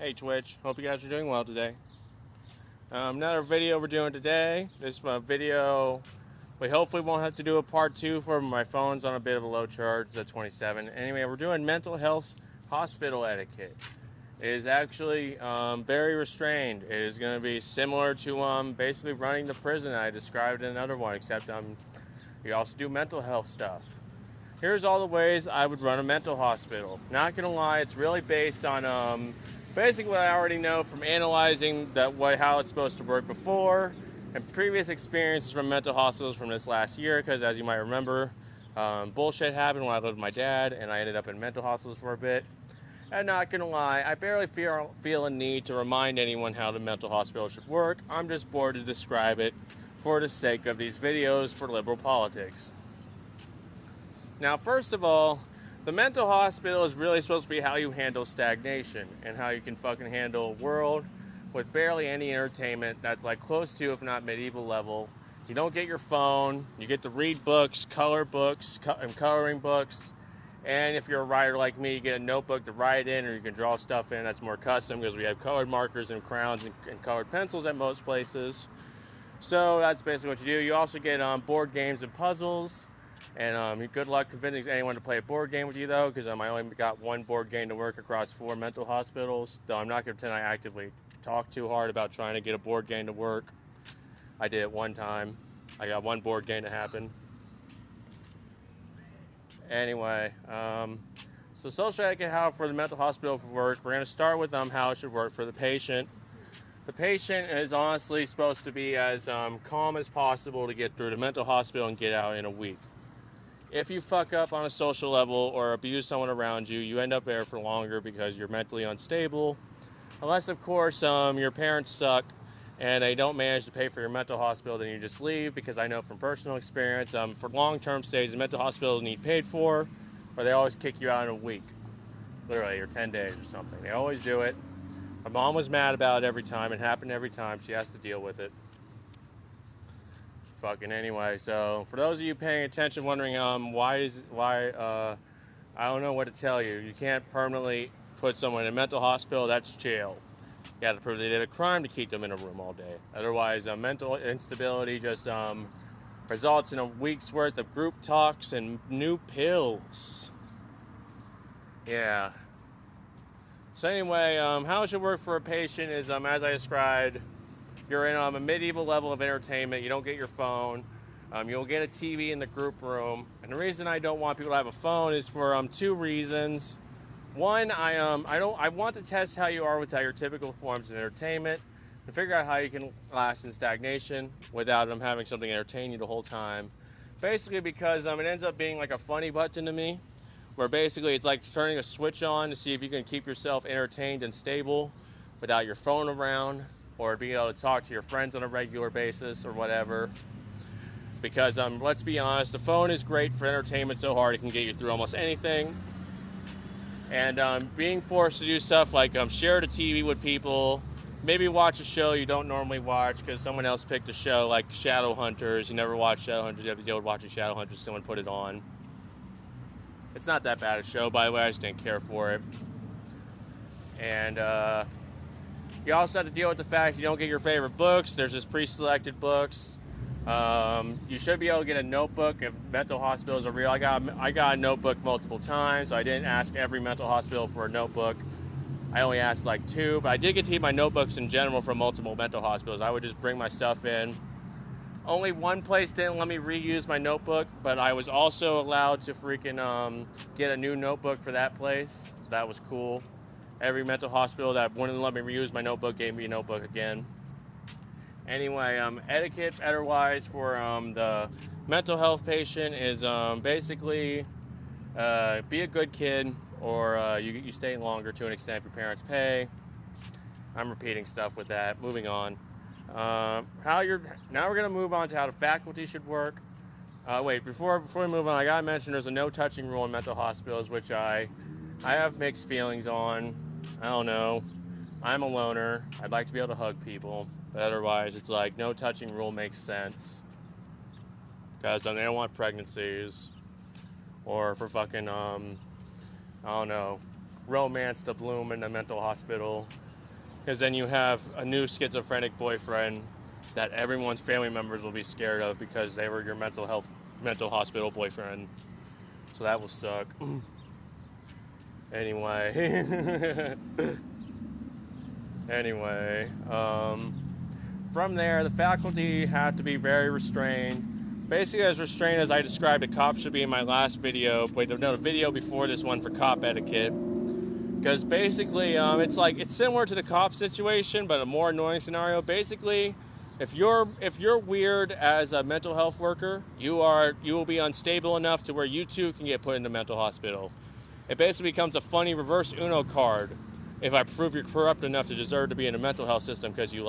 Hey Twitch, hope you guys are doing well today. Another video we're doing today. This video, we hopefully won't have to do a part 2 for my phone's on a bit of a low charge. It's at 27. Anyway, we're doing mental health hospital etiquette. It is actually very restrained. It is going to be similar to basically running the prison I described in another one, except we also do mental health stuff. Here's all the ways I would run a mental hospital. Not gonna lie, it's really based on basically what I already know from analyzing how it's supposed to work before and previous experiences from mental hospitals from this last year. Because as you might remember, bullshit happened when I lived with my dad, and I ended up in mental hospitals for a bit. And not gonna lie, I barely feel a need to remind anyone how the mental hospital should work. I'm just bored to describe it for the sake of these videos for liberal politics. Now, first of all, the mental hospital is really supposed to be how you handle stagnation and how you can fucking handle a world with barely any entertainment that's like close to, if not medieval level. You don't get your phone, you get to read books, color books, and coloring books, and if you're a writer like me, you get a notebook to write in, or you can draw stuff in that's more custom because we have colored markers and crayons and colored pencils at most places. So that's basically what you do. You also get board games and puzzles. And good luck convincing anyone to play a board game with you, though, because I only got one board game to work across 4 mental hospitals. Though I'm not going to pretend I actively talk too hard about trying to get a board game to work. I did it one time. I got one board game to happen. Anyway, so social etiquette, how for the mental hospital to work. We're going to start with how it should work for the patient. The patient is honestly supposed to be as calm as possible to get through the mental hospital and get out in a week. If you fuck up on a social level or abuse someone around you, you end up there for longer because you're mentally unstable. Unless, of course, your parents suck and they don't manage to pay for your mental hospital, then you just leave, because I know from personal experience, for long-term stays, the mental hospitals need paid for, or they always kick you out in a week, literally, or 10 days or something. They always do it. My mom was mad about it every time. It happened every time. She has to deal with it. Fucking anyway, so for those of you paying attention, wondering why I don't know what to tell you. You can't permanently put someone in a mental hospital. That's jail. You have to prove they did a crime to keep them in a room all day. Otherwise, mental instability just results in a week's worth of group talks and new pills. Yeah. So anyway, how it should work for a patient is, as I described, you're in a medieval level of entertainment. You don't get your phone. You'll get a TV in the group room. And the reason I don't want people to have a phone is for 2 reasons. One, I want to test how you are with your typical forms of entertainment and figure out how you can last in stagnation without them having something to entertain you the whole time. Basically because it ends up being like a funny button to me, where basically it's like turning a switch on to see if you can keep yourself entertained and stable without your phone around, or being able to talk to your friends on a regular basis or whatever. Because let's be honest, the phone is great for entertainment so hard it can get you through almost anything. And being forced to do stuff like share the TV with people, maybe watch a show you don't normally watch because someone else picked a show, like Shadowhunters. You never watch Shadowhunters, you have to deal with watching Shadowhunters, someone put it on. It's not that bad a show, by the way, I just didn't care for it. And you also have to deal with the fact you don't get your favorite books. There's just pre-selected books. You should be able to get a notebook if mental hospitals are real. I got a notebook multiple times. So I didn't ask every mental hospital for a notebook. I only asked like 2, but I did get to keep my notebooks in general from multiple mental hospitals. I would just bring my stuff in. Only one place didn't let me reuse my notebook, but I was also allowed to freaking get a new notebook for that place. So that was cool. Every mental hospital that wouldn't let me reuse my notebook gave me a notebook again. Anyway, etiquette otherwise for the mental health patient is basically be a good kid, or you stay longer to an extent if your parents pay. I'm repeating stuff with that. Moving on. Now we're gonna move on to how the faculty should work. Wait, before we move on, I gotta mention there's a no touching rule in mental hospitals, which I have mixed feelings on. I don't know. I'm a loner. I'd like to be able to hug people. But otherwise, it's like no touching rule makes sense. Because they don't want pregnancies. Or for fucking, I don't know, romance to bloom in a mental hospital. because then you have a new schizophrenic boyfriend that everyone's family members will be scared of because they were your mental hospital boyfriend. So that will suck. Anyway. Anyway, from there, the faculty had to be very restrained. Basically as restrained as I described a cop should be in my last video. Wait, no, the video before this one for cop etiquette. Because basically, it's similar to the cop situation, but a more annoying scenario. Basically, if you're weird as a mental health worker, you will be unstable enough to where you too can get put into mental hospital. It basically becomes a funny reverse Uno card if I prove you're corrupt enough to deserve to be in a mental health system because you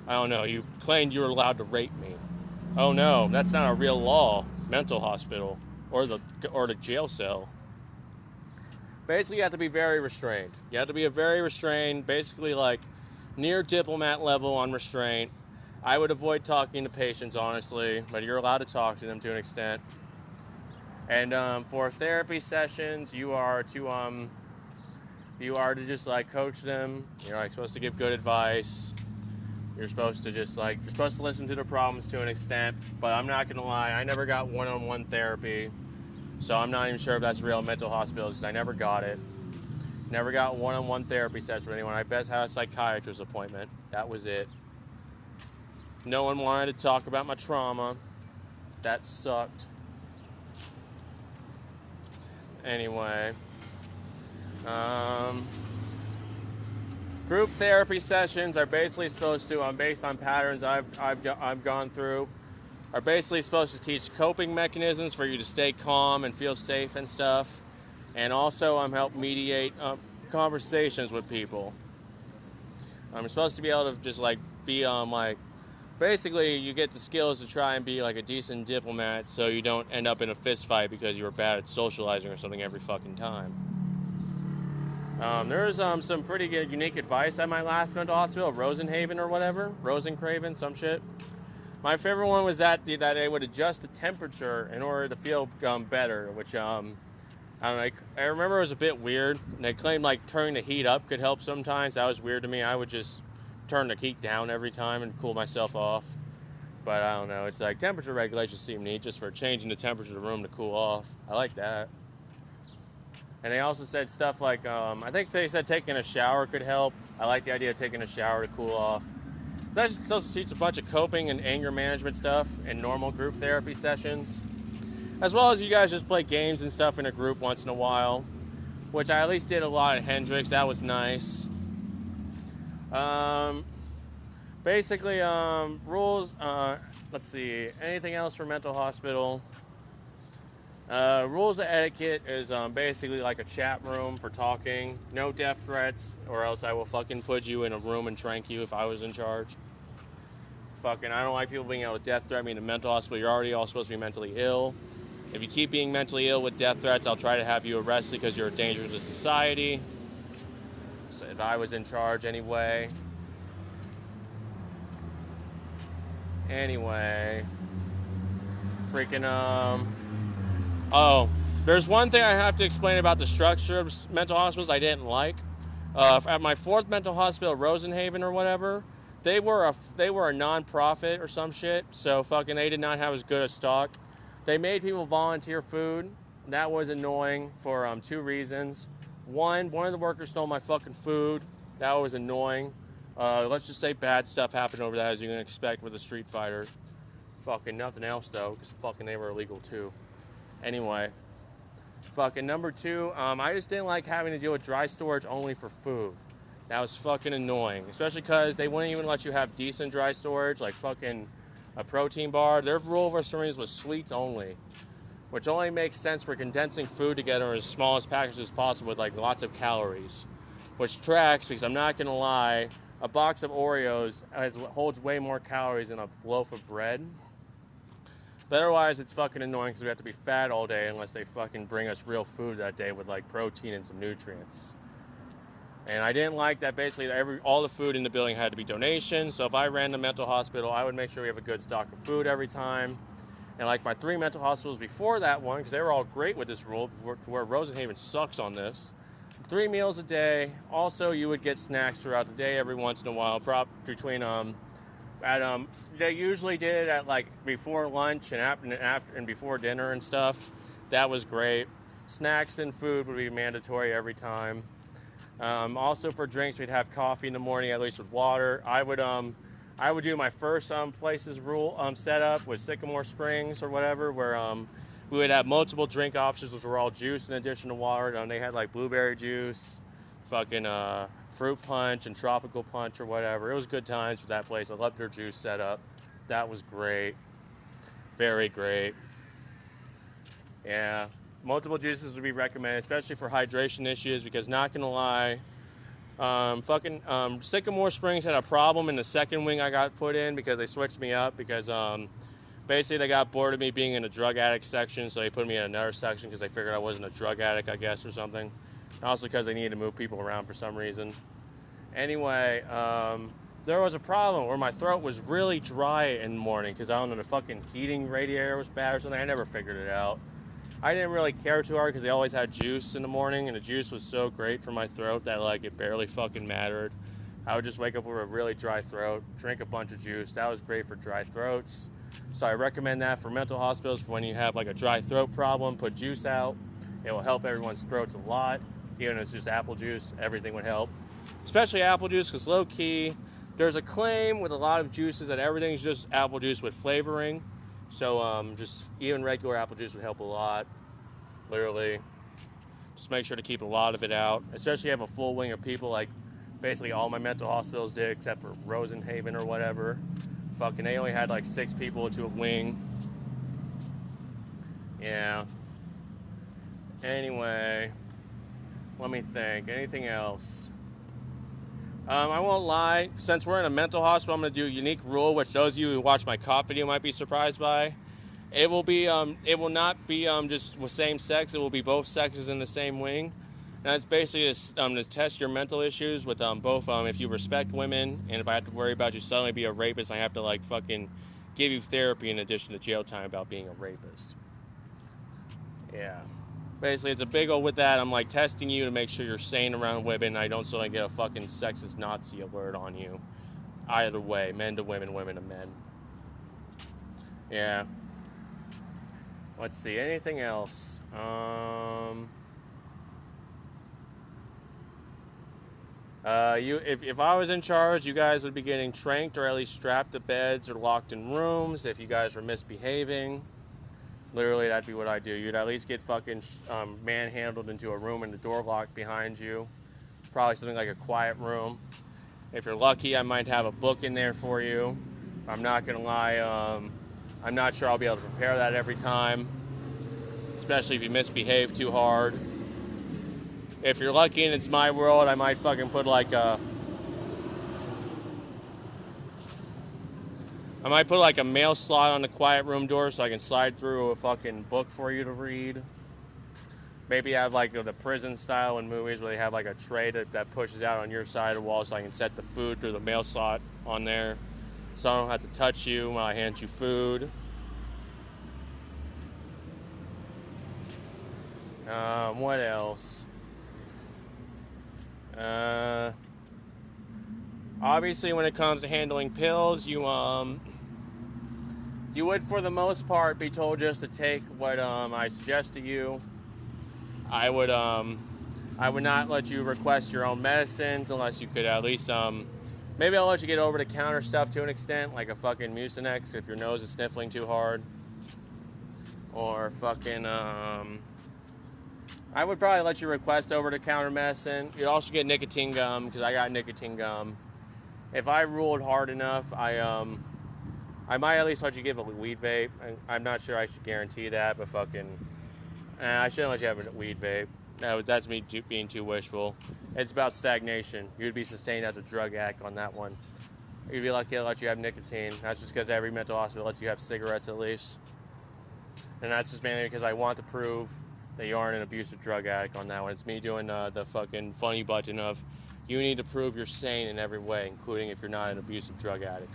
you claimed you were allowed to rape me. Oh no, that's not a real law. Mental hospital or the jail cell. Basically, you have to be very restrained. You have to be very restrained, basically like near diplomat level on restraint. I would avoid talking to patients, honestly, but you're allowed to talk to them to an extent. And for therapy sessions, you are to just like coach them. You're like supposed to give good advice. You're supposed to listen to their problems to an extent. But I'm not gonna lie, I never got one-on-one therapy. So I'm not even sure if that's real mental hospitals because I never got it. Never got one-on-one therapy session with anyone. I best had a psychiatrist appointment. That was it. No one wanted to talk about my trauma. That sucked. Anyway. Group therapy sessions are basically supposed to, based on patterns I've gone through, are basically supposed to teach coping mechanisms for you to stay calm and feel safe and stuff, and also help mediate conversations with people. I'm supposed to be able to just like be basically you get the skills to try and be like a decent diplomat so you don't end up in a fist fight because you were bad at socializing or something every fucking time. There was some pretty good unique advice at my last mental hospital, Rosenhaven or whatever, Rosencraven, some shit. My favorite one was that they would adjust the temperature in order to feel better, which I don't know. I remember it was a bit weird. And they claimed like turning the heat up could help sometimes. That was weird to me. I would just turn the heat down every time and cool myself off. But I don't know. It's like temperature regulation seemed neat just for changing the temperature of the room to cool off. I like that. And they also said stuff like, I think they said taking a shower could help. I like the idea of taking a shower to cool off. So that just supposed to teach a bunch of coping and anger management stuff in normal group therapy sessions. As well as you guys just play games and stuff in a group once in a while. Which I at least did a lot at Hendrix. That was nice. Basically, rules, let's see, anything else for mental hospital? Rules of etiquette is basically like a chat room for talking. No death threats, or else I will fucking put you in a room and trank you if I was in charge. Fucking, I don't like people being able to death threat me in a mental hospital. You're already all supposed to be mentally ill. If you keep being mentally ill with death threats, I'll try to have you arrested because you're a danger to society. So if I was in charge anyway. Anyway. Freaking, oh, there's one thing I have to explain about the structure of mental hospitals I didn't like. At my fourth mental hospital, Rosenhaven or whatever, they were a non-profit or some shit, so fucking they did not have as good a stock. They made people volunteer food. That was annoying for two reasons. One of the workers stole my fucking food. That was annoying. Let's just say bad stuff happened over that, as you can expect with a Street Fighter. Fucking nothing else though, because fucking they were illegal too. Anyway, fucking number two, I just didn't like having to deal with dry storage only for food. That was fucking annoying, especially because they wouldn't even let you have decent dry storage, like fucking a protein bar. Their rule for some reason was sweets only, which only makes sense for condensing food together in as small as packages as possible with like lots of calories, which tracks because I'm not gonna lie, a box of Oreos holds way more calories than a loaf of bread. But otherwise, it's fucking annoying because we have to be fat all day unless they fucking bring us real food that day with like protein and some nutrients. And I didn't like that basically all the food in the building had to be donation. So if I ran the mental hospital, I would make sure we have a good stock of food every time. And like my 3 mental hospitals before that one, because they were all great with this rule, where Rosenhaven sucks on this. 3 meals a day. Also, you would get snacks throughout the day every once in a while. They usually did it at like before lunch and after and before dinner and stuff. That was great. Snacks and food would be mandatory every time. Also for drinks, we'd have coffee in the morning, at least with water. I would do my first places rule setup with Sycamore Springs or whatever, where we would have multiple drink options, which were all juice in addition to water. They had like blueberry juice, fucking fruit punch and tropical punch or whatever. It was good times with that place. I loved their juice setup. That was great. Very great. Yeah. Multiple juices would be recommended, especially for hydration issues, because not gonna lie, Sycamore Springs had a problem in the second wing I got put in because they switched me up because basically they got bored of me being in a drug addict section, so they put me in another section because they figured I wasn't a drug addict, I guess, or something. Also because they needed to move people around for some reason. Anyway, there was a problem where my throat was really dry in the morning because I don't know, the fucking heating radiator was bad or something. I never figured it out. I didn't really care too hard because they always had juice in the morning, and the juice was so great for my throat that like it barely fucking mattered. I would just wake up with a really dry throat, drink a bunch of juice. That was great for dry throats. So I recommend that for mental hospitals. For when you have like a dry throat problem, put juice out. It will help everyone's throats a lot. Even if it's just apple juice, everything would help. Especially apple juice, because low key, there's a claim with a lot of juices that everything's just apple juice with flavoring. So just even regular apple juice would help a lot, literally. Just make sure to keep a lot of it out, especially if you have a full wing of people like basically all my mental hospitals did except for Rosenhaven or whatever. Fucking they only had like 6 people to a wing. Yeah. Anyway, let me think. Anything else? I won't lie, since we're in a mental hospital, I'm going to do a unique rule, which those of you who watch my cop video might be surprised by. It will not be just with same sex, it will be both sexes in the same wing. And that's basically to test your mental issues with both, if you respect women, and if I have to worry about you suddenly be a rapist, I have to like fucking give you therapy in addition to jail time about being a rapist. Yeah. Basically, it's a big old with that. I'm like testing you to make sure you're sane around women. And I don't suddenly get a fucking sexist Nazi alert on you. Either way, men to women, women to men. Yeah. Let's see. Anything else? If I was in charge, you guys would be getting tranked or at least strapped to beds or locked in rooms if you guys were misbehaving. Literally, that'd be what I do. You'd at least get fucking manhandled into a room and the door locked behind you. Probably something like a quiet room. If you're lucky, I might have a book in there for you. I'm not gonna lie. I'm not sure I'll be able to prepare that every time, especially if you misbehave too hard. If you're lucky and it's my world, I might fucking put like a mail slot on the quiet room door so I can slide through a fucking book for you to read. Maybe have like the prison style in movies where they have like a tray that pushes out on your side of the wall so I can set the food through the mail slot on there so I don't have to touch you when I hand you food. What else? Obviously when it comes to handling pills, you would for the most part be told just to take what I suggest to you. I would not let you request your own medicines unless you could at least maybe I'll let you get over the counter stuff to an extent, like a fucking Mucinex if your nose is sniffling too hard, or fucking I would probably let you request over the counter medicine. You'd also get nicotine gum because I got nicotine gum. If I ruled hard enough, I might at least let you give a weed vape. I'm not sure I should guarantee that, but fucking, I shouldn't let you have a weed vape. That's me being too wishful. It's about stagnation. You'd be sustained as a drug addict on that one. You'd be lucky to let you have nicotine. That's just because every mental hospital lets you have cigarettes at least. And that's just mainly because I want to prove that you aren't an abusive drug addict on that one. It's me doing the fucking funny button of, you need to prove you're sane in every way, including if you're not an abusive drug addict.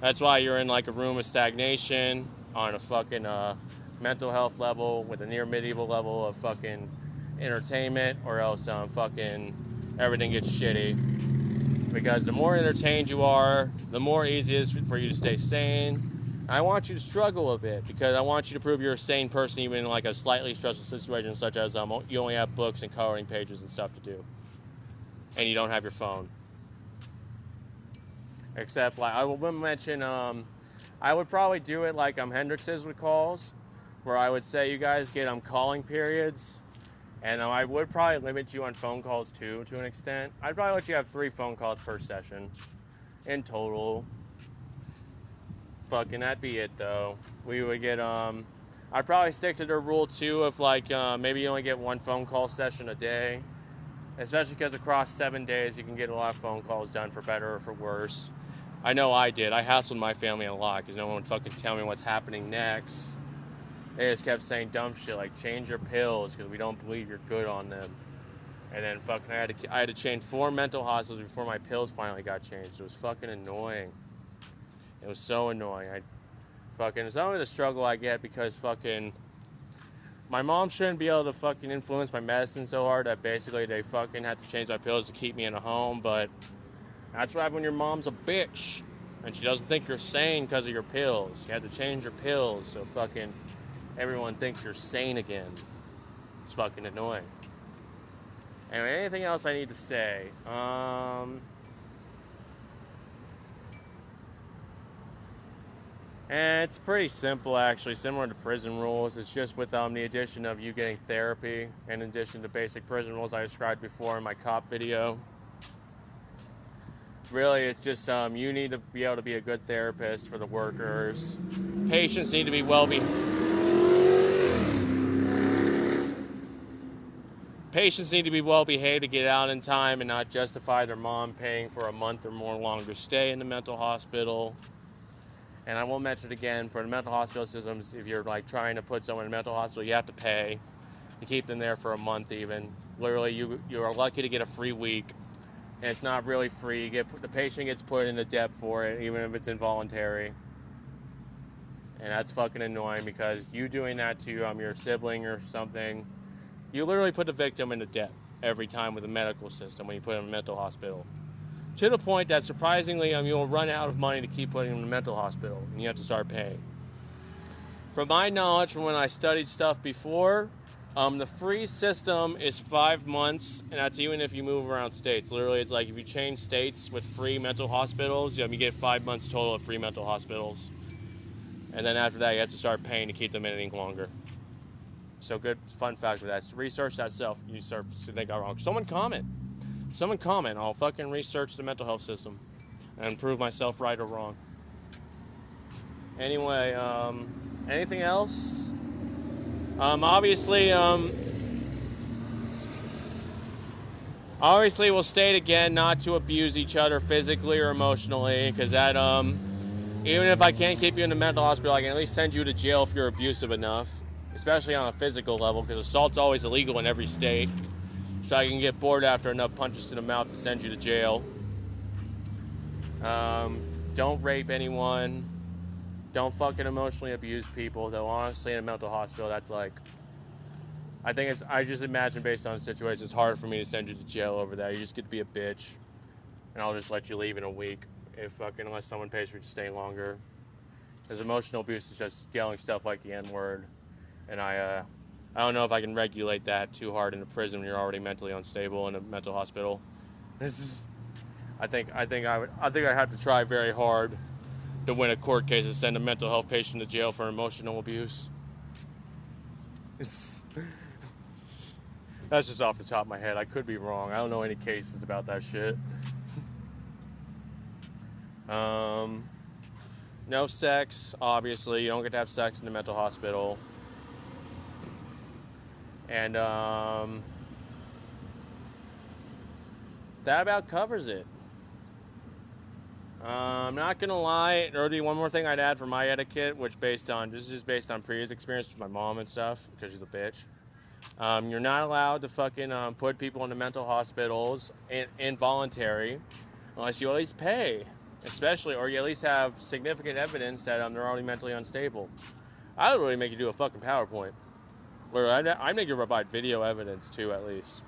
That's why you're in like a room of stagnation on a fucking mental health level with a near medieval level of fucking entertainment, or else fucking everything gets shitty. Because the more entertained you are, the more easy it is for you to stay sane. I want you to struggle a bit, because I want you to prove you're a sane person even in like a slightly stressful situation, such as you only have books and coloring pages and stuff to do, and you don't have your phone. Except, like, I will mention, I would probably do it like Hendrix is with calls, where I would say you guys get calling periods, and I would probably limit you on phone calls too, to an extent. I'd probably let you have 3 phone calls per session in total. Fucking that'd be it though. We would get I'd probably stick to the rule too of like maybe you only get 1 phone call session a day, especially because across 7 days you can get a lot of phone calls done, for better or for worse. I know I did. I hassled my family a lot because no one would fucking tell me what's happening next. They just kept saying dumb shit like change your pills because we don't believe you're good on them. And then fucking I had to change 4 mental hospitals before my pills finally got changed. It was fucking annoying. It was so annoying. It's only the struggle I get because fucking my mom shouldn't be able to fucking influence my medicine so hard that basically they fucking had to change my pills to keep me in a home. But that's what happens when your mom's a bitch and she doesn't think you're sane because of your pills. You have to change your pills so fucking everyone thinks you're sane again. It's fucking annoying. Anyway, anything else I need to say? And it's pretty simple, actually, similar to prison rules. It's just with the addition of you getting therapy, in addition to basic prison rules I described before in my cop video. Really, it's just you need to be able to be a good therapist for the workers. Patients need to be Patients need to be well behaved to get out in time and not justify their mom paying for a month or more longer stay in the mental hospital. And I will mention it again, for the mental hospital systems, if you're like trying to put someone in a mental hospital, you have to pay to keep them there for a month even. Literally, you are lucky to get a free week. And it's not really free. The patient gets put into debt for it, even if it's involuntary. And that's fucking annoying because you doing that to your sibling or something, you literally put the victim into debt every time with the medical system when you put them in a mental hospital. To the point that surprisingly, you'll run out of money to keep putting them in a mental hospital, and you have to start paying. From my knowledge, from when I studied stuff before, the free system is 5 months, and that's even if you move around states. Literally, it's like if you change states with free mental hospitals, you get 5 months total of free mental hospitals. And then after that, you have to start paying to keep them in any longer. So good fun fact with that. So research that self. You start to think I'm wrong. Someone comment. I'll fucking research the mental health system and prove myself right or wrong. Anyway, anything else? Obviously, we'll state again not to abuse each other physically or emotionally, because that, even if I can't keep you in the mental hospital, I can at least send you to jail if you're abusive enough, especially on a physical level, because assault's always illegal in every state. So I can get bored after enough punches to the mouth to send you to jail. Don't rape anyone. Don't fucking emotionally abuse people, though honestly in a mental hospital, that's like, I just imagine based on the situation, it's hard for me to send you to jail over that. You just get to be a bitch, and I'll just let you leave in a week, unless someone pays for you to stay longer. Because emotional abuse is just yelling stuff like the N-word, and I don't know if I can regulate that too hard in a prison when you're already mentally unstable in a mental hospital. I think I'd have to try very hard to win a court case and send a mental health patient to jail for emotional abuse. That's just off the top of my head. I could be wrong. I don't know any cases about that shit. No sex, obviously. You don't get to have sex in the mental hospital. And that about covers it. I'm not gonna lie, there would be one more thing I'd add for my etiquette, which this is just based on previous experience with my mom and stuff, because she's a bitch. You're not allowed to fucking put people into mental hospitals involuntary unless you at least pay, or you at least have significant evidence that they're already mentally unstable. I would really make you do a fucking PowerPoint. Literally, I make you provide video evidence too, at least.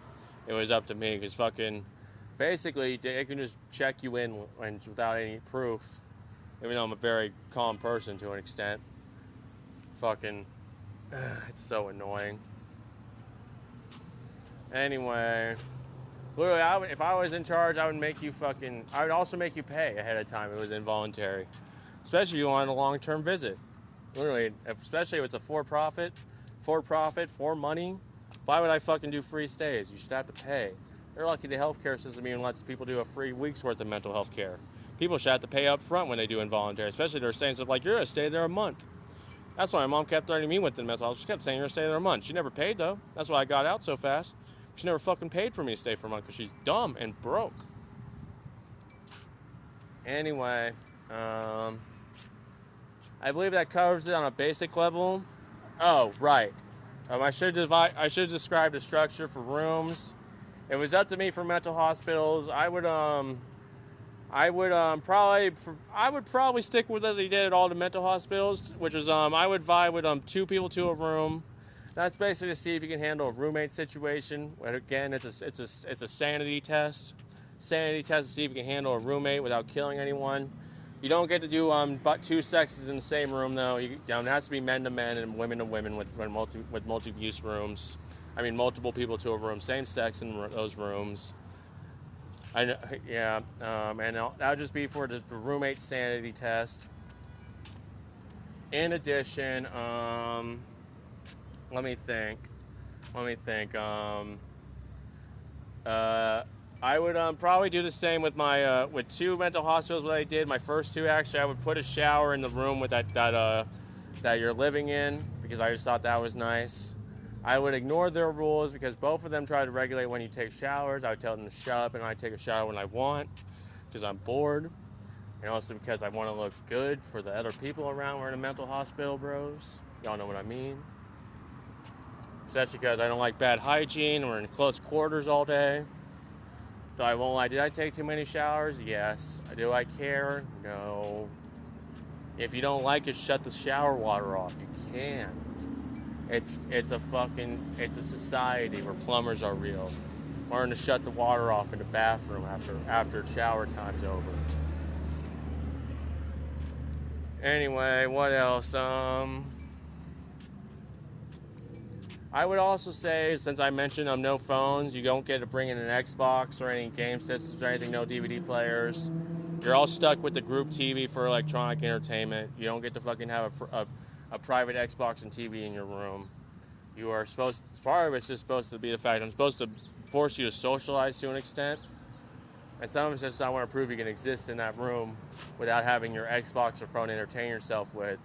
It was up to me, because fucking, basically, they can just check you in without any proof. Even though I'm a very calm person to an extent. Fucking, it's so annoying. Anyway, literally, if I was in charge, I would make you fucking, I would also make you pay ahead of time. It was involuntary. Especially if you wanted a long-term visit. Literally, especially if it's a for-profit, for money. Why would I fucking do free stays? You should have to pay. They're lucky the healthcare system even lets people do a free week's worth of mental health care. People should have to pay up front when they do involuntary, especially if they're saying stuff like, you're going to stay there a month. That's why my mom kept threatening me with the mental health. She kept saying, you're going to stay there a month. She never paid, though. That's why I got out so fast. She never fucking paid for me to stay for a month because she's dumb and broke. Anyway, I believe that covers it on a basic level. Oh, right. I should describe the structure for rooms. If it was up to me for mental hospitals, I would probably stick with what they did at all the mental hospitals, which is I would vie with 2 people to a room. That's basically to see if you can handle a roommate situation. And again, it's a sanity test. Sanity test to see if you can handle a roommate without killing anyone. You don't get to do but 2 sexes in the same room though. It has to be men to men and women to women with multi-use rooms. I mean, multiple people to a room, same sex in those rooms. And that'll just be for the roommate sanity test. In addition, let me think. I would probably do the same with my with 2 mental hospitals. What I did, my first 2 actually, I would put a shower in the room with that you're living in, because I just thought that was nice. I would ignore their rules because both of them try to regulate when you take showers. I would tell them to shut up and I take a shower when I want because I'm bored. And also because I want to look good for the other people around. We're in a mental hospital, bros. Y'all know what I mean. Especially because I don't like bad hygiene. We're in close quarters all day. So I won't lie. Did I take too many showers? Yes. Do I care? No. If you don't like it, shut the shower water off. You can. It's a society where plumbers are real. Learn to shut the water off in the bathroom after shower time's over. Anyway, what else? I would also say, since I mentioned no phones, you don't get to bring in an Xbox or any game systems or anything, no DVD players. You're all stuck with the group TV for electronic entertainment. You don't get to fucking have a private Xbox and TV in your room. You are part of it's just supposed to be the fact I'm supposed to force you to socialize to an extent. And some of it's just I want to prove you can exist in that room without having your Xbox or phone to entertain yourself with,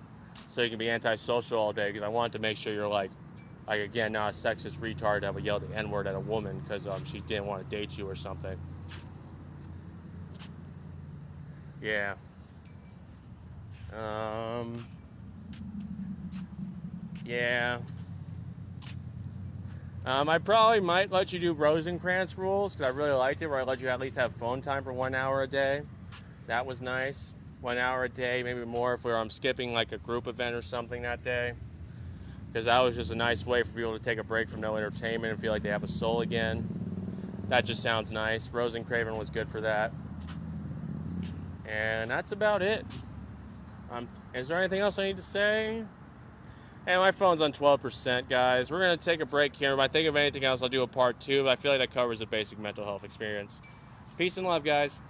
so you can be antisocial all day, because I want to make sure you're like again, not a sexist retard that would yell the N-word at a woman because she didn't want to date you or something. Yeah. Yeah. I probably might let you do Rosencrantz rules, because I really liked it, where I let you at least have phone time for 1 hour a day. That was nice. 1 hour a day, maybe more if I'm skipping like a group event or something that day. Because that was just a nice way for people to take a break from no entertainment and feel like they have a soul again. That just sounds nice. Rosencraven was good for that. And that's about it. Is there anything else I need to say? Hey, my phone's on 12%, guys. We're going to take a break here. If I think of anything else, I'll do a part 2. But I feel like that covers a basic mental health experience. Peace and love, guys.